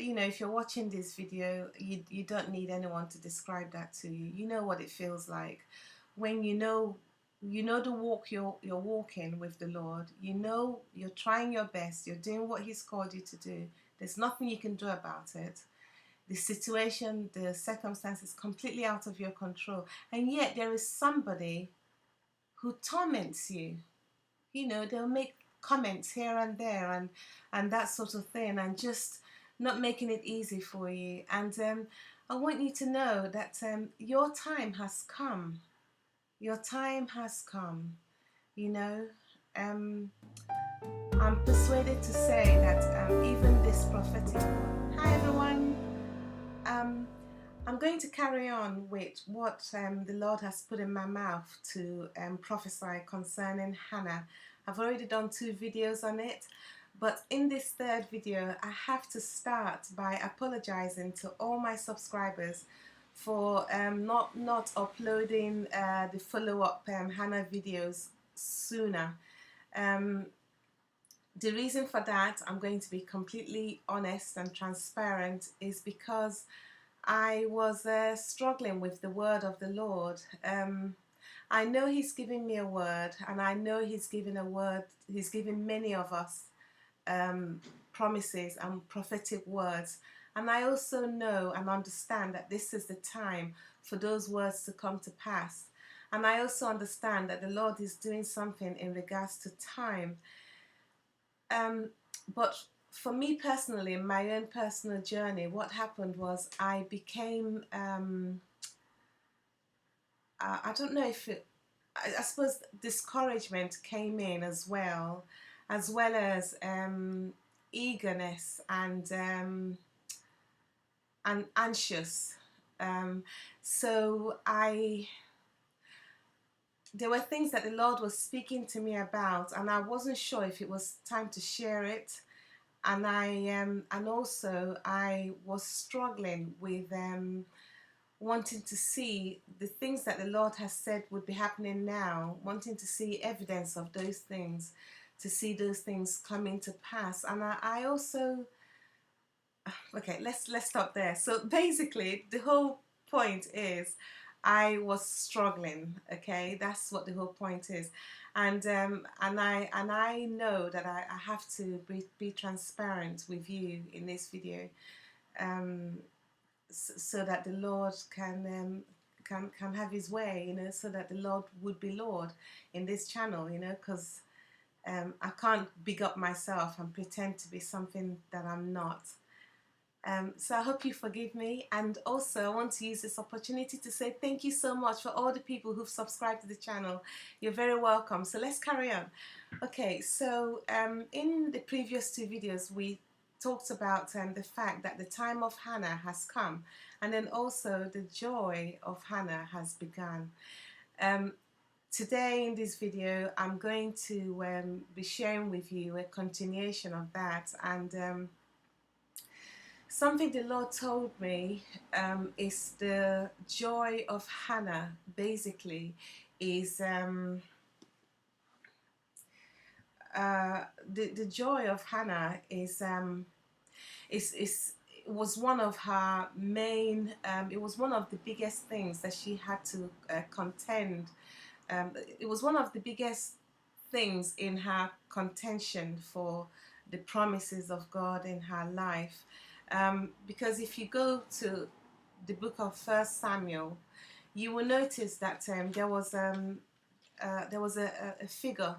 you know, if you're watching this video, you don't need anyone to describe that to you. You know what it feels like when you know the walk you're walking with the Lord. You know you're trying your best. You're doing what He's called you to do. There's nothing you can do about it. The situation, the circumstance is completely out of your control, and yet there is somebody who torments you. You know, they'll make comments here and there and that sort of thing, and just not making it easy for you. And I want you to know that your time has come. Your time has come. You know, um, I'm persuaded to say that even this prophetic. Hi everyone. Um, I'm going to carry on with what the Lord has put in my mouth to prophesy concerning Hannah. I've already done 2 videos on it, but in this 3rd video, I have to start by apologizing to all my subscribers for not uploading the follow-up Hannah videos sooner. The reason for that, I'm going to be completely honest and transparent, is because I was struggling with the word of the Lord. I know He's giving me a word, and I know He's giving a word. He's giving many of us promises and prophetic words. And I also know and understand that this is the time for those words to come to pass. And I also understand that the Lord is doing something in regards to time. But for me personally, in my own personal journey, what happened was I became, I don't know if it, I suppose discouragement came in as well as eagerness and anxious. So there were things that the Lord was speaking to me about, and I wasn't sure if it was time to share it. And and also I was struggling with wanting to see the things that the Lord has said would be happening now, wanting to see evidence of those things, to see those things coming to pass. And I also, okay, let's stop there. So basically, the whole point is I was struggling. Okay, that's what the whole point is, and I know that I have to be transparent with you in this video, so that the Lord can have His way. You know, so that the Lord would be Lord in this channel. You know, because I can't big up myself and pretend to be something that I'm not. So I hope you forgive me, and also I want to use this opportunity to say thank you so much for all the people who've subscribed to the channel. You're very welcome. So let's carry on. Okay, so in the previous 2 videos we talked about the fact that the time of Hannah has come, and then also the joy of Hannah has begun. Today in this video I'm going to be sharing with you a continuation of that, and something the Lord told me is the joy of Hannah. Basically, is the joy of Hannah was one of her main. It was one of the biggest things that she had to contend. It was one of the biggest things in her contention for the promises of God in her life. Because if you go to the book of 1 Samuel, you will notice that there was a figure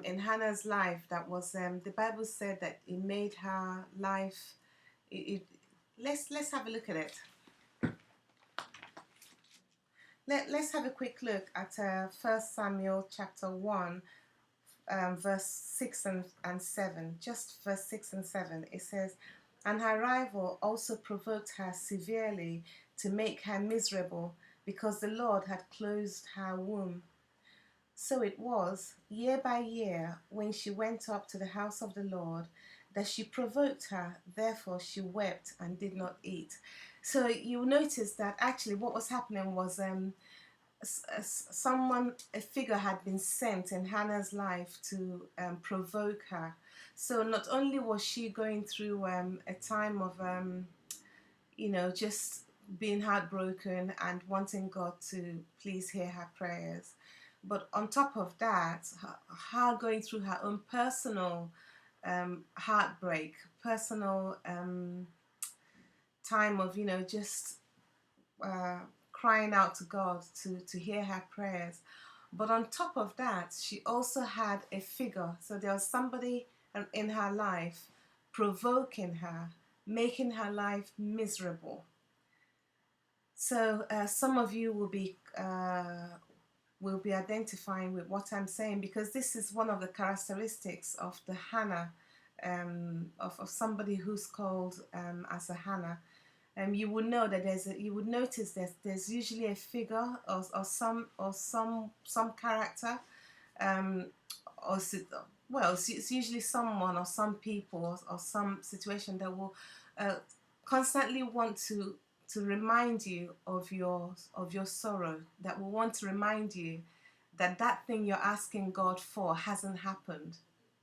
in Hannah's life that was the Bible said that it made her life. Let's have a look at it. Let's have a quick look at 1 Samuel chapter 1. Verse 6 and 7, just verse 6 and 7, it says, "And her rival also provoked her severely to make her miserable, because the Lord had closed her womb. So it was, year by year, when she went up to the house of the Lord, that she provoked her, therefore she wept and did not eat." So you'll notice that actually what was happening was a figure had been sent in Hannah's life to provoke her. So not only was she going through a time of just being heartbroken and wanting God to please hear her prayers, but on top of that, her going through her own personal heartbreak, personal time of just uh, crying out to God to hear her prayers. But on top of that, she also had a figure. So there was somebody in her life provoking her, making her life miserable. So some of you will be identifying with what I'm saying, because this is one of the characteristics of the Hannah, of somebody who's called as a Hannah. You would know that you would notice that there's usually a figure or some character, um, or well, it's usually someone or some people or some situation that will constantly want to remind you of your sorrow, that will want to remind you that that thing you're asking God for hasn't happened.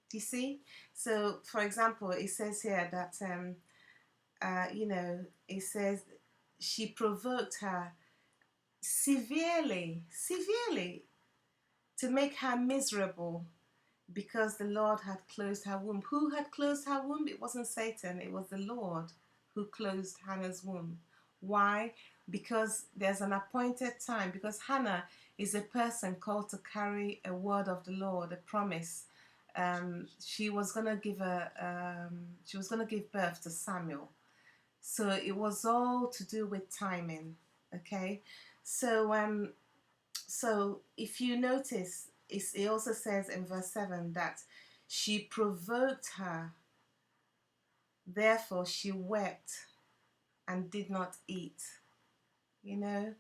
Do you see? So, for example, it says here that it says she provoked her severely to make her miserable because the Lord had closed her womb. Who had closed her womb? It wasn't Satan, it was the Lord who closed Hannah's womb. Why? Because there's an appointed time, because Hannah is a person called to carry a word of the Lord, a promise. She was gonna give birth to Samuel. So it was all to do with timing. Okay, so so if you notice, it also says in verse 7 that she provoked her, therefore she wept and did not eat. You know,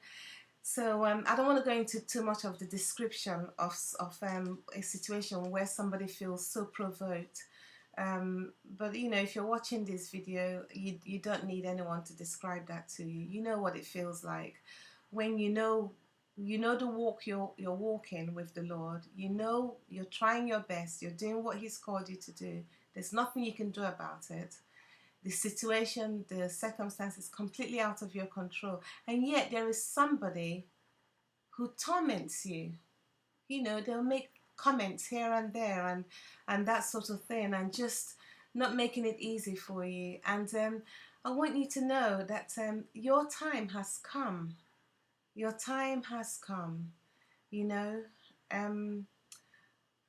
so I don't want to go into too much of the description of a situation where somebody feels so provoked. But if you're watching this video, you don't need anyone to describe that to you. You know what it feels like when the walk you're walking with the Lord. You're trying your best. You're doing what He's called you to do. There's nothing you can do about it. The situation, the circumstance is completely out of your control, and yet there is somebody who torments you. They'll make comments here and there and that sort of thing, and just not making it easy for you. And I want you to know that your time has come. Your time has come.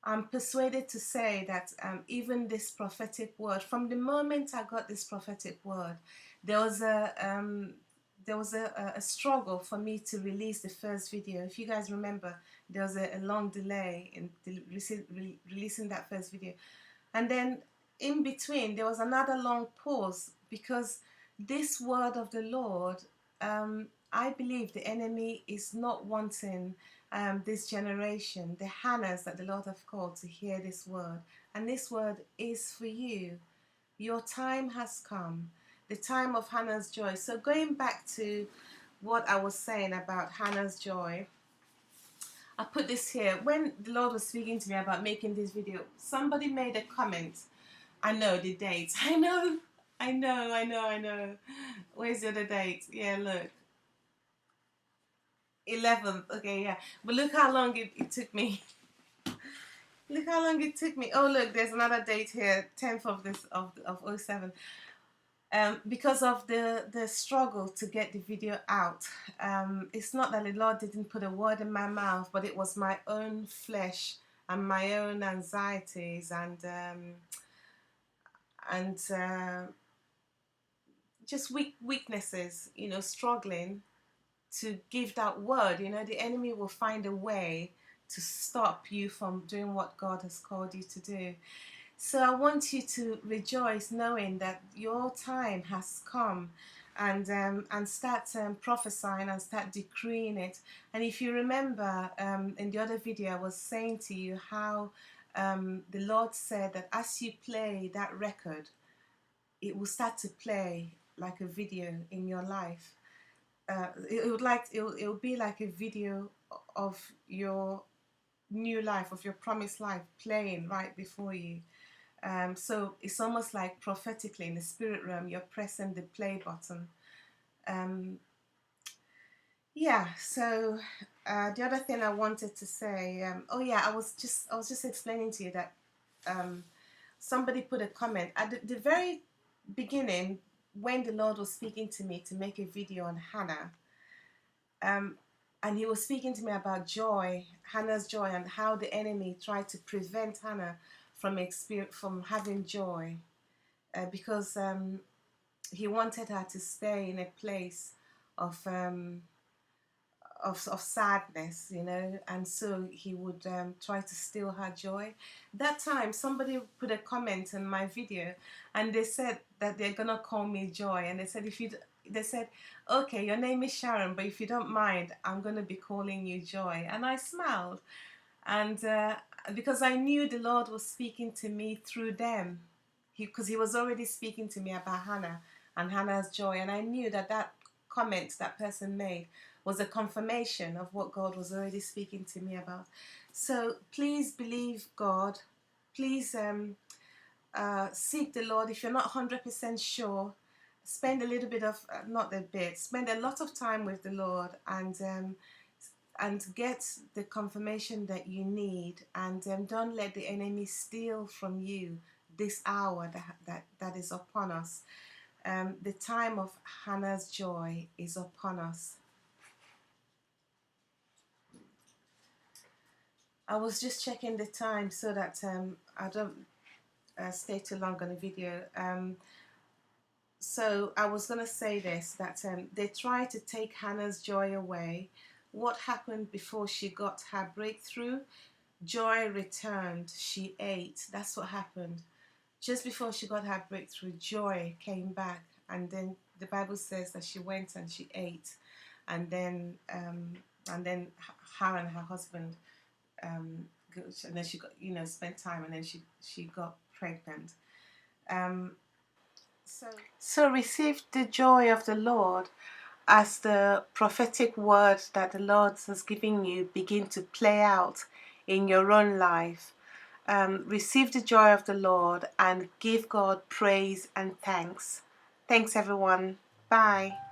I'm persuaded to say that even this prophetic word, from the moment I got this prophetic word, there was a struggle for me to release the first video. If you guys remember, there was a long delay in releasing that first video. And then in between, there was another long pause, because this word of the Lord, I believe the enemy is not wanting this generation, the Hannahs that the Lord have called, to hear this word. And this word is for you. Your time has come, the time of Hannah's joy. So going back to what I was saying about Hannah's joy, I put this here. When the Lord was speaking to me about making this video, somebody made a comment. I know the date. I know. Where's the other date? Yeah, look. 11th. Okay, yeah. But look how long it took me. Look how long it took me. Oh, look, there's another date here, 10th of 07. Because of the struggle to get the video out. It's not that the Lord didn't put a word in my mouth, but it was my own flesh and my own anxieties and just weaknesses, struggling to give that word. The enemy will find a way to stop you from doing what God has called you to do. So I want you to rejoice, knowing that your time has come, and start prophesying and start decreeing it. And if you remember, in the other video, I was saying to you how the Lord said that as you play that record, it will start to play like a video in your life. It will be like a video of your new life, of your promised life, playing right before you. So it's almost like prophetically in the spirit realm, you're pressing the play button. Yeah, so the other thing I wanted to say, oh yeah, I was just explaining to you that somebody put a comment at the very beginning when the Lord was speaking to me to make a video on Hannah, and he was speaking to me about joy, Hannah's joy, and how the enemy tried to prevent Hannah from having joy, because he wanted her to stay in a place of of sadness, you know, and so he would try to steal her joy. That time, somebody put a comment in my video, and they said that they're gonna call me Joy, and they said they said, okay, your name is Sharon, but if you don't mind, I'm gonna be calling you Joy. And I smiled, and because I knew the Lord was speaking to me through them, because he was already speaking to me about Hannah and Hannah's joy, and I knew that that comment that person made was a confirmation of what God was already speaking to me about. So please believe God. Please seek the Lord. If you're not 100% sure, spend a little bit of, not a bit, spend a lot of time with the Lord, and get the confirmation that you need, and don't let the enemy steal from you this hour that is upon us. The time of Hannah's joy is upon us. I was just checking the time so that I don't stay too long on the video. So I was going to say this, that they tried to take Hannah's joy away. What happened before she got her breakthrough? Joy returned. She ate. That's what happened. Just before she got her breakthrough, joy came back. And then the Bible says that she went and she ate. And then her and her husband, and then she got, spent time, and then she got pregnant. So receive the joy of the Lord as the prophetic word that the Lord has given you begin to play out in your own life. Receive the joy of the Lord and give God praise and thanks. Thanks, everyone. Bye.